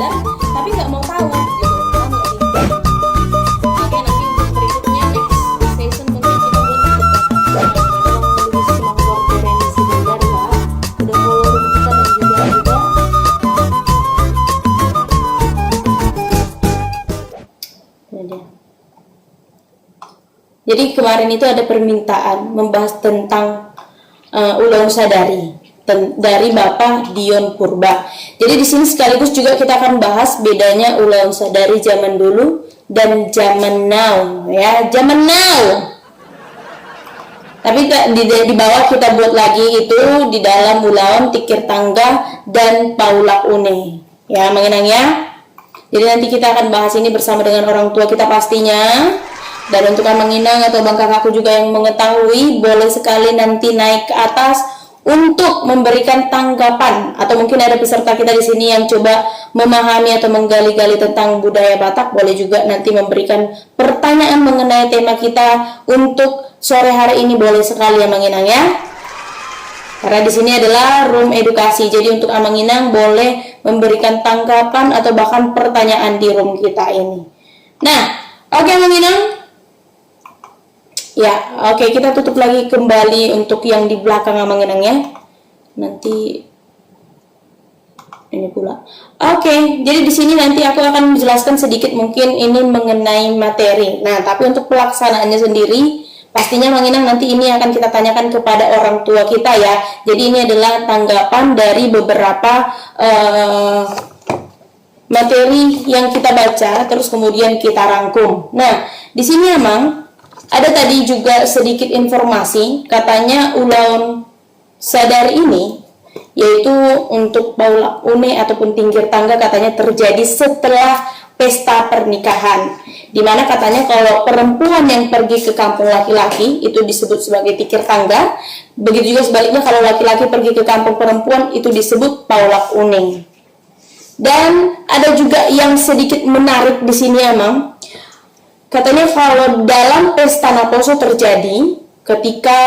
sadar tapi nggak mau tahu gitu. Paham nggak sih? Oke, nanti untuk berikutnya next session mungkin kita buat lebih semangat remisi belajar ya. Udah follow kita dan juga ada. Jadi kemarin itu ada permintaan membahas tentang Ulang Sadari dari Bapak Dion Purba. Jadi di sini sekaligus juga kita akan bahas bedanya Ulang Sadari zaman dulu dan zaman now ya, zaman now. Tapi di bawah kita buat lagi itu di dalam Ulaon, Tikir Tangga dan Paulak Une. Ya, mengenang ya. Jadi nanti kita akan bahas ini bersama dengan orang tua kita pastinya. Dan untuk Amang Inang atau Bang Kakakku juga yang mengetahui, boleh sekali nanti naik ke atas untuk memberikan tanggapan, atau mungkin ada peserta kita di sini yang coba memahami atau menggali-gali tentang budaya Batak, boleh juga nanti memberikan pertanyaan mengenai tema kita untuk sore hari ini, boleh sekali Amang Inang ya. Karena di sini adalah room edukasi, jadi untuk Amang Inang boleh memberikan tanggapan atau bahkan pertanyaan di room kita ini. Nah, oke Amang Inang. Ya, oke, kita tutup lagi kembali untuk yang di belakang Amang Inang ya. Nanti ini pula. Oke, jadi di sini nanti aku akan menjelaskan sedikit mungkin ini mengenai materi. Nah, tapi untuk pelaksanaannya sendiri pastinya Amang Inang nanti ini akan kita tanyakan kepada orang tua kita ya. Jadi ini adalah tanggapan dari beberapa materi yang kita baca terus kemudian kita rangkum. Nah, di sini Amang ada tadi juga sedikit informasi, katanya Ulang Sadari ini, yaitu untuk Paulak Une ataupun Tikir Tangga katanya terjadi setelah pesta pernikahan. Dimana katanya kalau perempuan yang pergi ke kampung laki-laki itu disebut sebagai Tikir Tangga, begitu juga sebaliknya kalau laki-laki pergi ke kampung perempuan itu disebut Paulak Une. Dan ada juga yang sedikit menarik di sini Amang. Katanya kalau dalam pesta Naposo terjadi ketika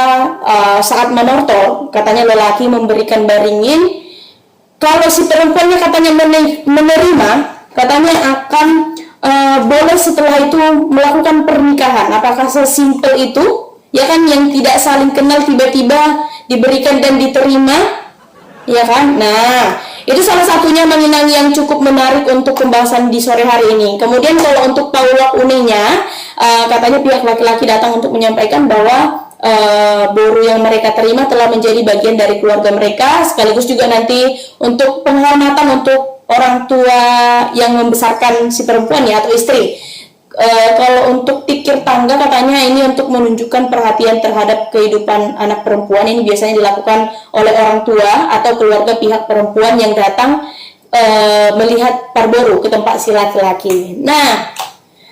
saat menortor, katanya lelaki memberikan baringin, kalau si perempuannya katanya menerima, katanya akan boleh setelah itu melakukan pernikahan. Apakah sesimpel itu? Ya kan, yang tidak saling kenal tiba-tiba diberikan dan diterima, ya kan? Nah, itu salah satunya mengenang yang cukup menarik untuk pembahasan di sore hari ini. Kemudian kalau untuk Paulak Une-nya, katanya pihak laki-laki datang untuk menyampaikan bahwa boru yang mereka terima telah menjadi bagian dari keluarga mereka, sekaligus juga nanti untuk penghormatan untuk orang tua yang membesarkan si perempuan ya, atau istri. Kalau untuk Tikir Tangga katanya ini untuk menunjukkan perhatian terhadap kehidupan anak perempuan. Ini biasanya dilakukan oleh orang tua atau keluarga pihak perempuan yang datang melihat parboru ke tempat si laki-laki. Nah,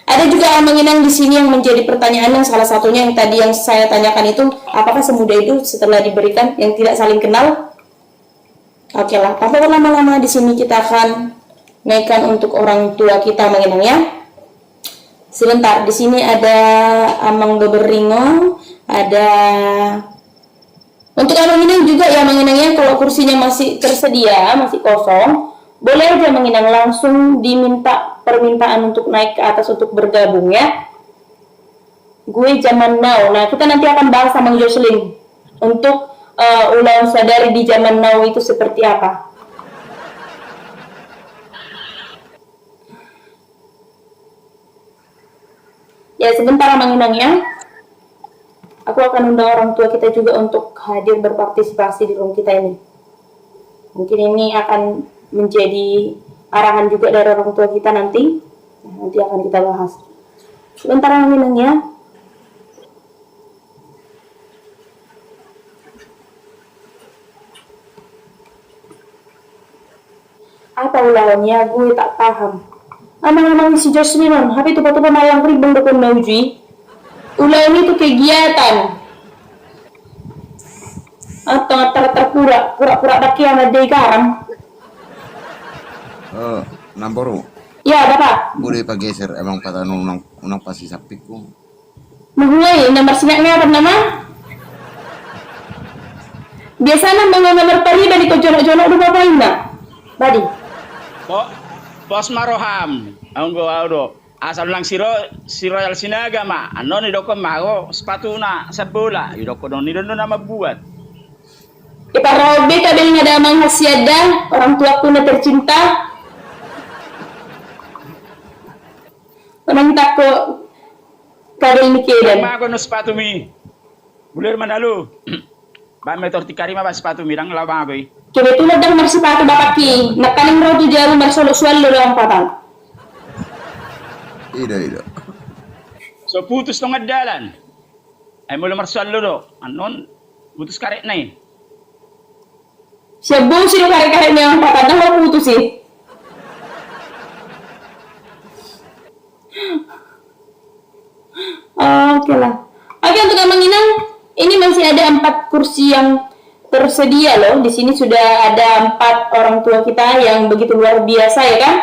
ada juga Amang Inang di sini yang menjadi pertanyaan, yang salah satunya yang tadi yang saya tanyakan itu, apakah semudah itu setelah diberikan yang tidak saling kenal? Oke lah, tanpa berlama-lama di sini kita akan naikkan untuk orang tua kita Amang Inang ya. Sebentar, di sini ada Amang Beberingo, ada untuk Amang Inang juga ya Amang Inang ya, kalau kursinya masih tersedia, masih kosong, boleh aja Amang Inang langsung diminta permintaan untuk naik ke atas untuk bergabung ya. Gue zaman now. Nah, kita nanti akan bahas sama Jocelyn untuk Ulang Sadari di zaman now itu seperti apa. Ya, sebentar Amang Inang ya. Aku akan undang orang tua kita juga untuk hadir berpartisipasi di room kita ini. Mungkin ini akan menjadi arahan juga dari orang tua kita nanti. Nah, nanti akan kita bahas. Sebentar Amang Inang ya. Apa ulangnya? Gue tak paham. Amang-amang si Jocelyn, tapi tupa-tupa malang ribang dokon nauji. Ulah ini tuh kegiatan. Atau pura-pura daki yang ada garam. Namporu. Ya, Bapak. Boleh pageser emang patanong unang pasi sapiku. Mahulay, nomor sinaknya apa nama? Biasa nomor pari bali ko jono-jono do babayin na. Badi. Po, Pos maroham. Ang gawa do. Asal lang si Royal Sinaga ma. Ano ni doko mago sepatu na sa bola. Doko don ni na magbuat. Iparobe kadang ada amang hasyada, orang tuaku na tercinta. Orang tako kadang ni kedan. Mago no sepatu mi. Bulir manalo. Ba metor tikari ma ba sepatu mi dang lawa ko. Kaya tulad ng marsipatu bapak ki, nakaling raw tu jarum marsolo-swalo ang patang. Ida. So putus tong adalan. Ay mo marsalo do. Anon putus karek na eh. Siya buong sino kare-kare niya ang patang, nang putus eh. Oke lah. Oke, untuk Amang Inang, ini masih ada 4 kursi yang tersedia loh. Di sini sudah ada 4 orang tua kita yang begitu luar biasa ya kan?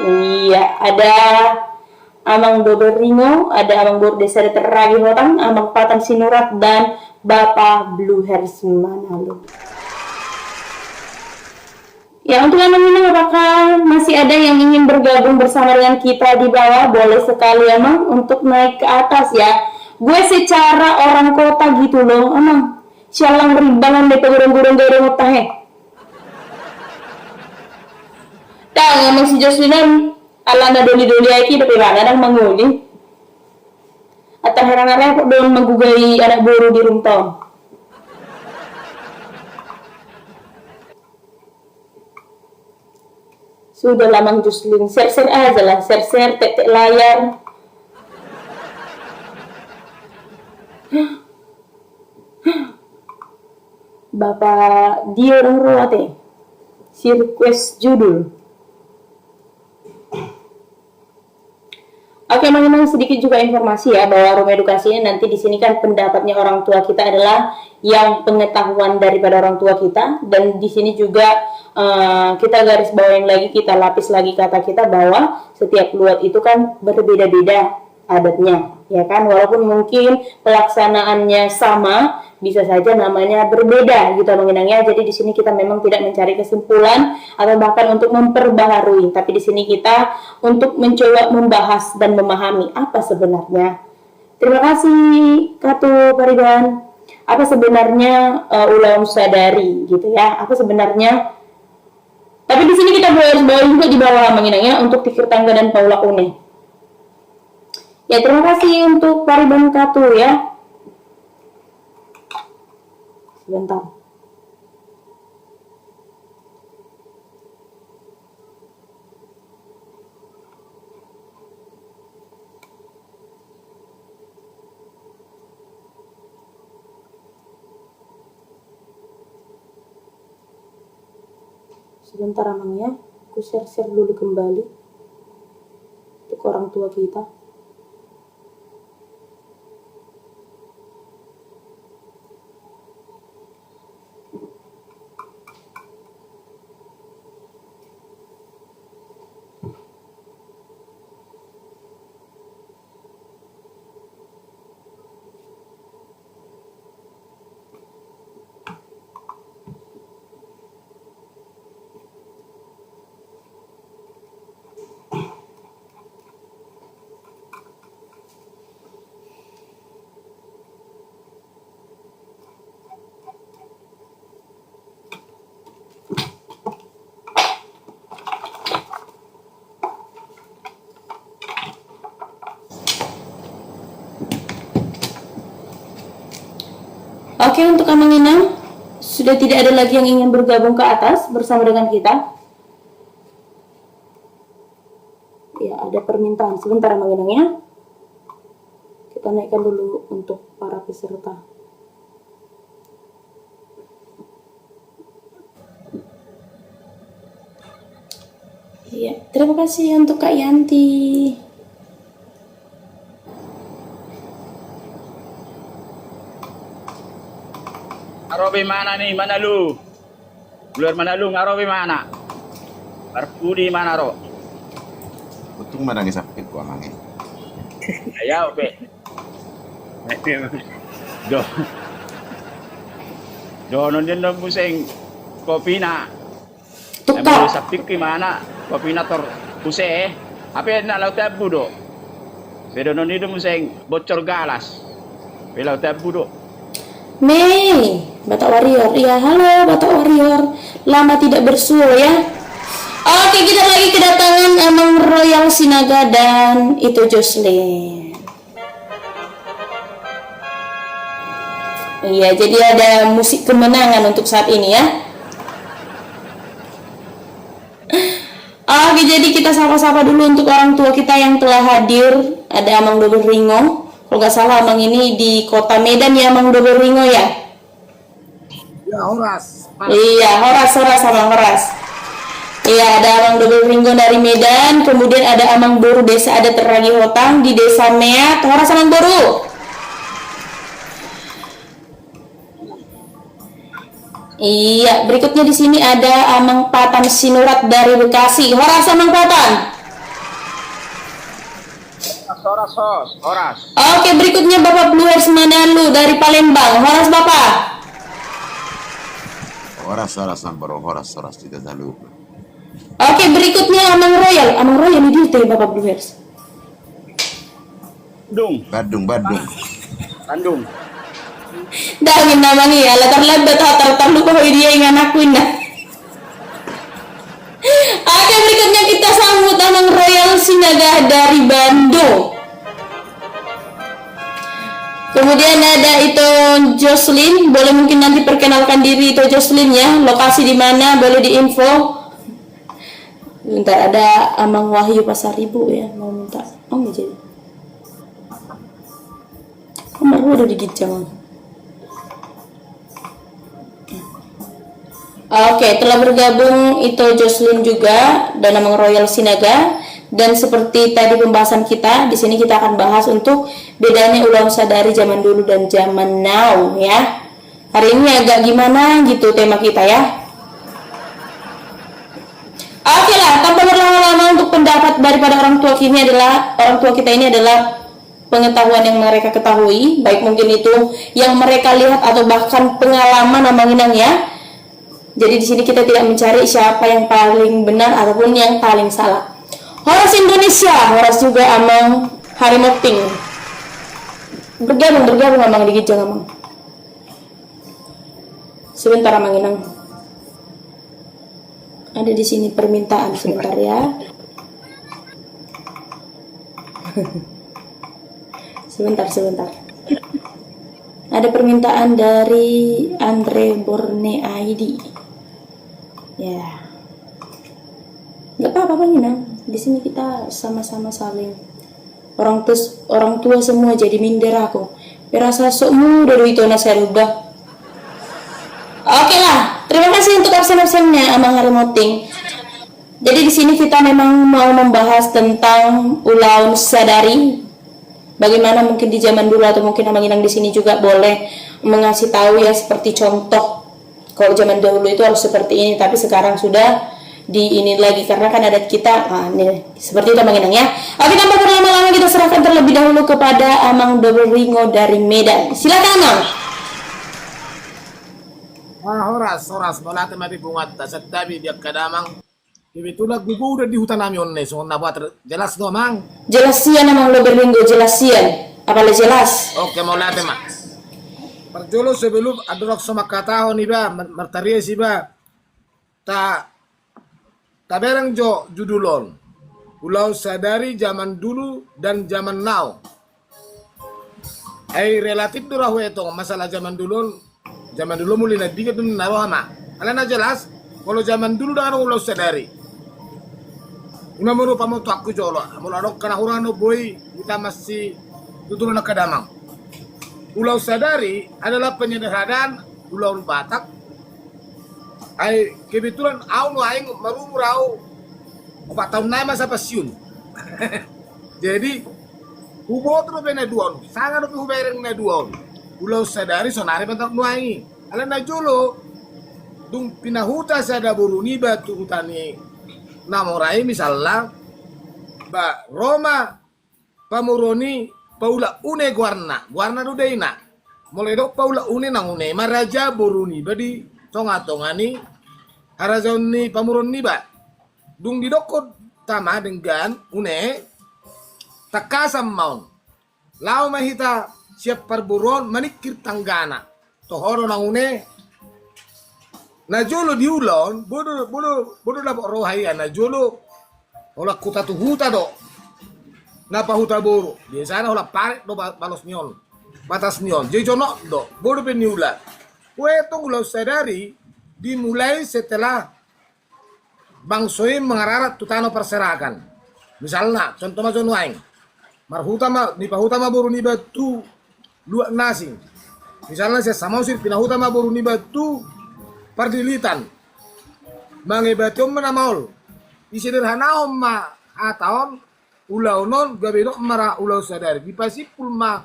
Iya, ada Amang Dodo Ringo, ada Amang Bordesa Teragi Hotang, Amang Patan Sinurat, dan Bapak Blue Hairs Manalo. Ya, untuk Amang Inang, apakah masih ada yang ingin bergabung bersama dengan kita di bawah? Boleh sekali Amang untuk naik ke atas ya. Gue secara orang kota gitu loh, Amang. Sialang ribangan deh pegurung-gurung otahe. Tang, Amang si Joslinan ala na doli-doli aki tapi rana nang manguli. At herang-herang kok doon magugay anak buru di rumtong. Sudah lamang Jocelyn, share-share aja lah, share-share, tek-tek layar. Bapak dia orang ruwate, si request judul. Oke, mengenai sedikit juga informasi ya bahwa rumah edukasi ini nanti di sini kan pendapatnya orang tua kita adalah yang pengetahuan daripada orang tua kita, dan di sini juga kita garis bawain lagi, kita lapis lagi kata kita bahwa setiap luar itu kan berbeda-beda adatnya, ya kan, walaupun mungkin pelaksanaannya sama, bisa saja namanya berbeda gitu mengenangnya. Jadi di sini kita memang tidak mencari kesimpulan atau bahkan untuk memperbaharui, tapi di sini kita untuk mencoba membahas dan memahami apa sebenarnya. Terima kasih Katu Pariban. Apa sebenarnya ulam sadari gitu ya? Apa sebenarnya? Tapi di sini kita harus bawa juga di bawah mengenangnya untuk Tikir Tangga dan Paula Une. Ya, terima kasih untuk Pariban Katu ya. Sebentar. Sebentar Amang ya. Aku share-share dulu kembali untuk orang tua kita. Oke, untuk Amang Inang, sudah tidak ada lagi yang ingin bergabung ke atas bersama dengan kita. Ya, ada permintaan. Sebentar Amang Inang ya. Kita naikkan dulu untuk para peserta. Iya, terima kasih untuk Kak Yanti. Arobe mana nih, mana lu? Bulir mana lu, ngarobe mana? Parpudi mana ro? Untung manangis sakit ko amangin. Ayaw, be. Do. Doon din ng buseng kopi na. Emang Tukar. sapik gimana? Kopinator use. Apa nak laut tabu do? Pero non itu museng bocor galas. Laut tabu do. Mei, Batak Warrior. Iya, halo Batak Warrior. Lama tidak bersua ya. Oke, kita lagi kedatangan Amang Royal Sinaga dan itu Jocelyn. Iya, jadi ada musik kemenangan untuk saat ini ya. Oke, jadi kita sapa-sapa dulu untuk orang tua kita yang telah hadir. Ada Amang Double Ringo. Kalau nggak salah Amang ini di kota Medan ya, Amang Double Ringo ya? Ya, Horas. Iya, Horas Amang Horas. Iya, ada Amang Double Ringo dari Medan. Kemudian ada Amang Boru Desa Adat Teragi Hotang di Desa Meat. Horas Amang Boru. Iya, berikutnya di sini ada Amang Patan Sinurat dari Bekasi. Horas Amang Patan. Horas. Oke, berikutnya Bapak Bluers Manalu dari Palembang. Horas Bapak. Horas namparo, horas tidak tahu. Oke, berikutnya Amang Royal. Amang Royal ini itu ya Bapak Bluers. Badung. Bandung. Dangin namanya ya, latar lebat hatar lupa dia yang anakuin dah. Oke, berikutnya kita sambut Amang Royal Sinaga dari Bandung. Kemudian ada itu Jocelyn, boleh mungkin nanti perkenalkan diri itu Jocelyn ya, lokasi di mana boleh diinfo. Bentar, ada Amang Wahyu Pasaribu ya, mau minta. Oh nggak jadi. Kamar gua udah digijang. Oke, telah bergabung itu Jocelyn juga dan Amang Royal Sinaga. Dan seperti tadi pembahasan kita, di sini kita akan bahas untuk bedanya Ulam Sadari zaman dulu dan zaman now ya. Hari ini agak gimana gitu tema kita ya. Oke lah, tanpa berlama-lama untuk pendapat daripada orang tua kita ini adalah pengetahuan yang mereka ketahui, baik mungkin itu yang mereka lihat atau bahkan pengalaman Amang Inang ya. Jadi di sini kita tidak mencari siapa yang paling benar ataupun yang paling salah. Horas Indonesia, Horas juga Amang Harimau Pink. Bergabung Amang di Gijang Amang. Sebentar Amang Inang. Ada di sini permintaan sebentar ya. sebentar. Ada permintaan dari Andre Borne ID. Ya, nggak apa-apa Bang Inang. Di sini kita sama-sama saling orang tua semua jadi minder aku. Berasa sok muda itu saya rubah. Oke lah, terima kasih untuk absen-absennya Amang Harimau Ting. Jadi di sini kita memang mau membahas tentang Ulam Sadari. Bagaimana mungkin di zaman dulu atau mungkin Amang Inang di sini juga boleh mengasih tahu ya seperti contoh. Kalau zaman dahulu itu harus seperti ini, tapi sekarang sudah di ini lagi karena kan adat kita. Nah, ini seperti itu Amang Inang ya. Oke, tanpa berlama-lama kita serahkan terlebih dahulu kepada Amang Double Ringo dari Medan. Silakan Amang. Horas, nolate mati bungat tasat tabi dia kadamang. Itulah gugu udah di hutan kami onne, so nabuat jelas do Mang. Jelas sian Amang Double Ringo, jelas sian. Apalah jelas? Oke, mau late Mak. Perjolo sebelum adorok sama kataho nih ba, martaria sih ba. Taberang jo judulon. Ulau Sadari zaman dulu dan zaman now. Relatif durah itu masalah zaman dulu mulai nadiga tuh naruh ama. Kalian jelas kalau zaman dulu dengan Ulau Sadari. Ima merupa mau aku jolo. Mula dok kana hurano boy kita masih tutur nak kadamang. Ulau Sadari adalah penyederhanaan Ulau Batak. Kebetulan aku aing marumurau 4 tahun naik masa pensiun. Jadi hubo terus bena duon, sangat lebih hubereng na duon. Ulau Sadari sonari bentak nuangi. Alam na jolo, dung pinahuta sada buruni batu hutani namorai misalnya, ba Roma pamuroni Paula une guarna dudaina. Mulai dok Paula une nang une maraja boruni badi tonga-tongani harajaun ni pamuron ni ba dung didokod tama dengan une takasam maun lau mahita siap parburon manikir tanggana tohoro nang une na jolo diulon bodo dapat rohaya na jolo ola kuta tu huta do na pahuta boru biasanya ola paret do balos nyon batas nyon jadi jono do bodo peniula tong ulau sadari dimulai setelah Bang Soim mengararat tutano perserakan. Misalnya, contoh macam nuaing. Marhutama, ni pahutama boru ni batu luak nasi. Misalnya saya sama usir pinahutama boru ni batu pardilitan. Mangebatiom menamaul. Isederhana ma ataon ulau non gabedok mara ulau sadari. Dipasipul ma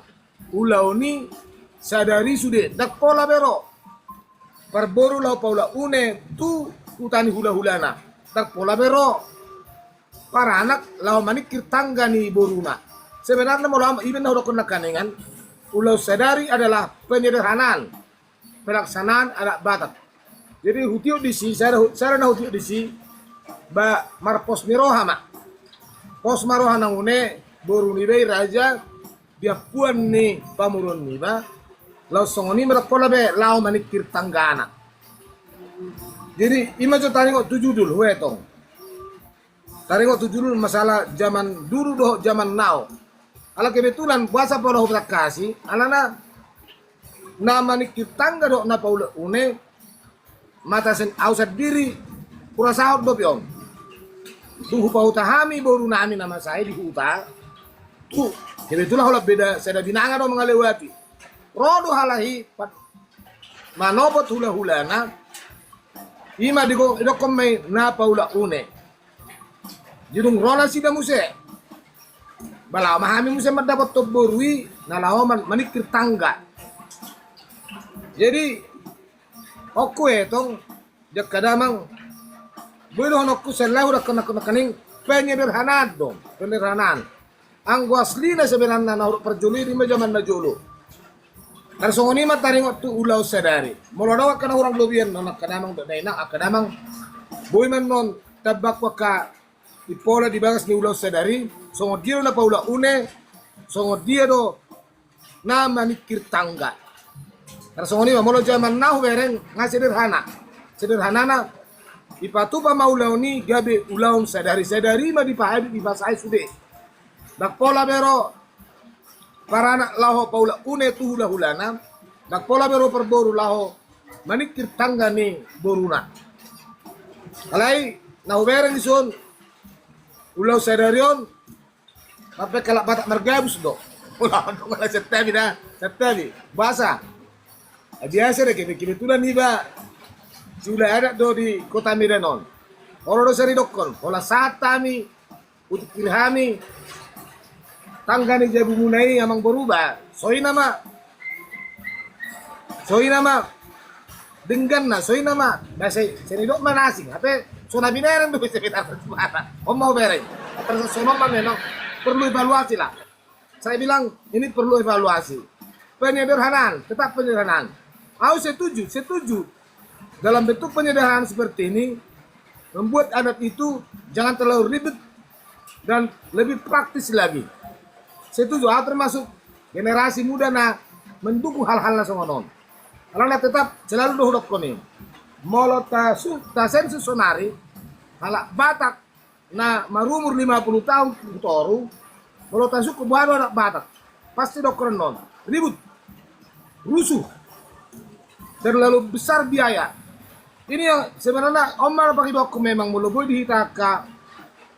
ulau ni sadari sude. Dak pola bero. Parboru lau paula une tu utani hula-hulana. Tak pola bero para anak lau manikir tangga ni boruna. Sebenarnya mau lama iben udah kena kanengan. Ulau sadari adalah penyederhanaan, pelaksanaan adat Batak. Jadi hutiuk disi, saya na hutiuk disi, ba marpos miroha mak. Pos maroha nangune boruni bei raja dia puan ni pamurun ni ba. Lau songoni merapola be lau manikir tangga anak. Jadi ima jo taringo tujudul huetong. Taringo tujudul masalah zaman dulu doh zaman now. Ala kebetulan puasa pola hutak kasih, alana nama ni tangga doh na paula une mata sen ausat diri kurasa do pion. Tu hupa hami baru nami nama saya di huta. Tu kebetulan hola beda seda binanga do mengalewati. Rodo halahi manobot hula-hulana ima digo komai na paula une. Jidung rola sida muse. Balau mahami muse mendapat toborui na lawan manikir tangga. Jadi oku etong jak kadamang boleh honokku selah udah kena kening penyederhanaan dong, penyederhanaan. Anggo asli na sebenarnya na perjuli di zaman na jolo. Karsongoni mataring waktu ulau sadari. Muladaw ka na urang lobian na kadamang dayna akadamang boy man non tabak waka ipola di bagas ni ulau sadari. Songod dia na paula une, songod dia do na manikir tangga. Karsongoni molo zaman now bereng nga sederhana. Sederhana na ipatu pa maulau ni gabe ulau sadari ma dipahadi di basai sude. Bakpola bero para anak laho paula une tu hula-hulana dak pola bero perboru laho manikir tangga ni boruna alai na uberen ison ulau sadarion sampai kalak Batak mergabus do ulah do mala setabi bahasa biasa deh kebetulan nih ba sudah ada do di kota Medanon oro do seri dokon ola satami utik kirhami tangga ni jabu munai amang berubah. Soi nama dengan na soi nama bahasa senidok manasing. Apa sona binarang do bisa kita mana? Om mau bereng. Terus sono memang perlu evaluasi lah. Saya bilang ini perlu evaluasi. Penyederhanaan, tetap penyederhanaan. Aku setuju. Dalam bentuk penyederhanaan seperti ini membuat adat itu jangan terlalu ribet dan lebih praktis lagi. Setuju, termasuk generasi muda na mendukung hal-hal na songonon. Karena tetap selalu dohdok koni. Molo ta sensu sonari, halak Batak na marumur 50 tahun toru, molo ta suku baru anak Batak. Pasti dokron non. Ribut, rusuh, terlalu besar biaya. Ini yang sebenarnya Omar pakai doku memang mulubui dihitaka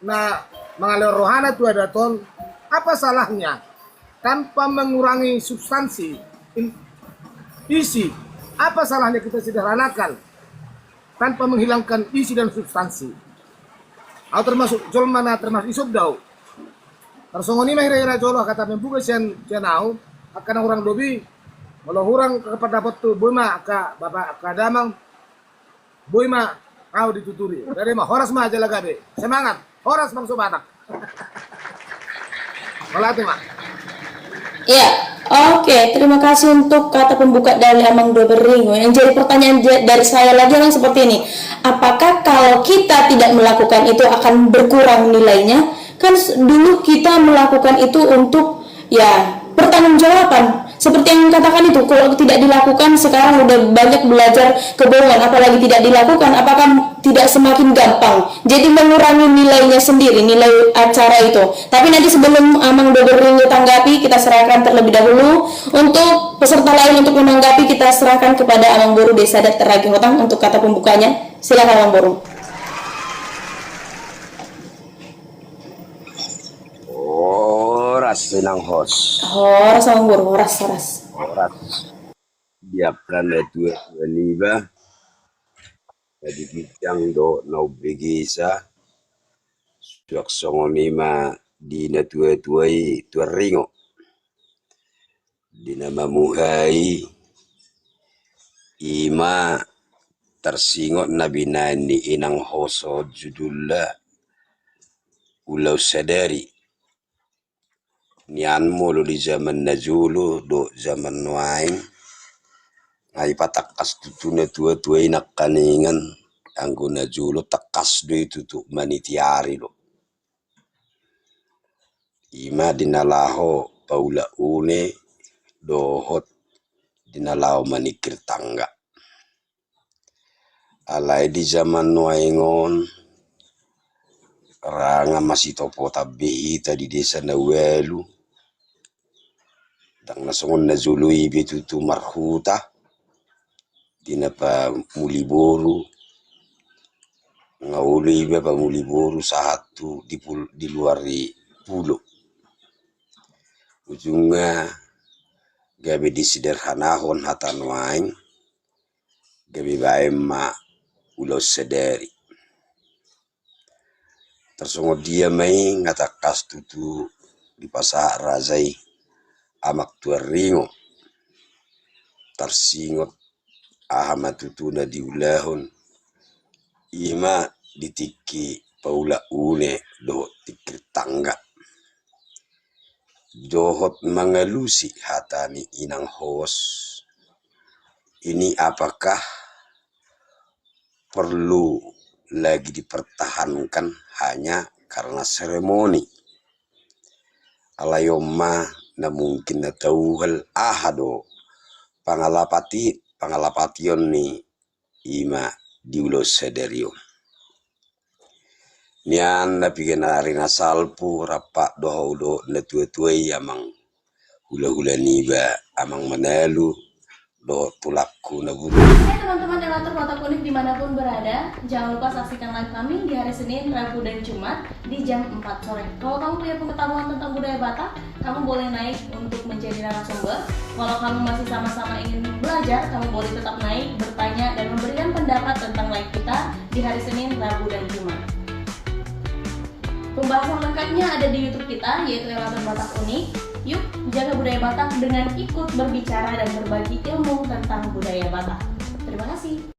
na mengalir rohana tu ada ton. Apa salahnya tanpa mengurangi substansi isi? Apa salahnya kita sederhanakan tanpa menghilangkan isi dan substansi? Atau termasuk jol mana termasuk isuk dau. Karsongoni mah hira jolo kata membuka sian au akan orang dobi kalau orang kepada betul boy mah ka bapak kadamang boy mah kau dituturi. Dari mah horas mah aja lagabe. Semangat, horas bangsa Batak. Kalau itu mak. Iya, Oke, terima kasih untuk kata pembuka dari Amang Doberingo. Yang jadi pertanyaan dari saya lagi yang seperti ini. Apakah kalau kita tidak melakukan itu akan berkurang nilainya? Kan dulu kita melakukan itu untuk ya pertanggungjawaban. Seperti yang katakan itu, kalau tidak dilakukan sekarang udah banyak belajar kebohongan, apalagi tidak dilakukan, apakah tidak semakin gampang? Jadi mengurangi nilainya sendiri, nilai acara itu. Tapi nanti sebelum Amang Doberingo tanggapi, kita serahkan terlebih dahulu untuk peserta lain untuk menanggapi, kita serahkan kepada Amang Boru Desa Adat Ragi Hotang untuk kata pembukanya. Silakan Amang Boru. Oras senang host. Horas Amang Boru, horas. Oras biapran na dua liba. Jadi bidang do no begisa. Suak songonima di na tuai ringo. Di nama muhai ima tersingot na binani inang hoso judullah Ulau Sadari. Nian mulu di zaman Najulu do zaman Nuaing ngai patakas tutuna tua inak kaningan anggo Najulu takas do itu tu manitiari lo ima dinalaho paula une dohot dinalaho manikir tangga alai di zaman Nuaingon ranga masih topo tabi di desa Nawelu dang nasongon na Zului betu tu marhuta dinapa Muliboru ngauli be pa Muliboru satu di luar pulau ujungnya gabe disederhanahon hatan waing gabe bae ma Ulau Sadari tersongo dia mai ngatakas tutu di pasar razai amak tuaringo tersingot ahama tutuna diulahon ima ditiki paula une do tikir tangga dohot mengelusi hatani inang hos ini apakah perlu lagi dipertahankan hanya karena seremoni alayoma na mungkin na tauhal ahado pangalapation ni ima di Ulau Sadari nian na pigenarina salpu rapak doho na tua-tuai amang hula-hula niba amang manalu do tulakku na buru. Hai teman-teman relator Watak Unik dimanapun berada, jangan lupa saksikan live kami di hari Senin, Rabu, dan Jumat di jam 4 sore. Kalau kamu punya pengetahuan tentang budaya Batak, kamu boleh naik untuk menjadi narasumber. Kalau kamu masih sama-sama ingin belajar, kamu boleh tetap naik, bertanya, dan memberikan pendapat tentang live kita di hari Senin, Rabu, dan Jumat. Pembahasan lengkapnya ada di YouTube kita, yaitu Relator Batak Unik. Yuk, jaga budaya Batak dengan ikut berbicara dan berbagi ilmu tentang budaya Batak. Terima kasih.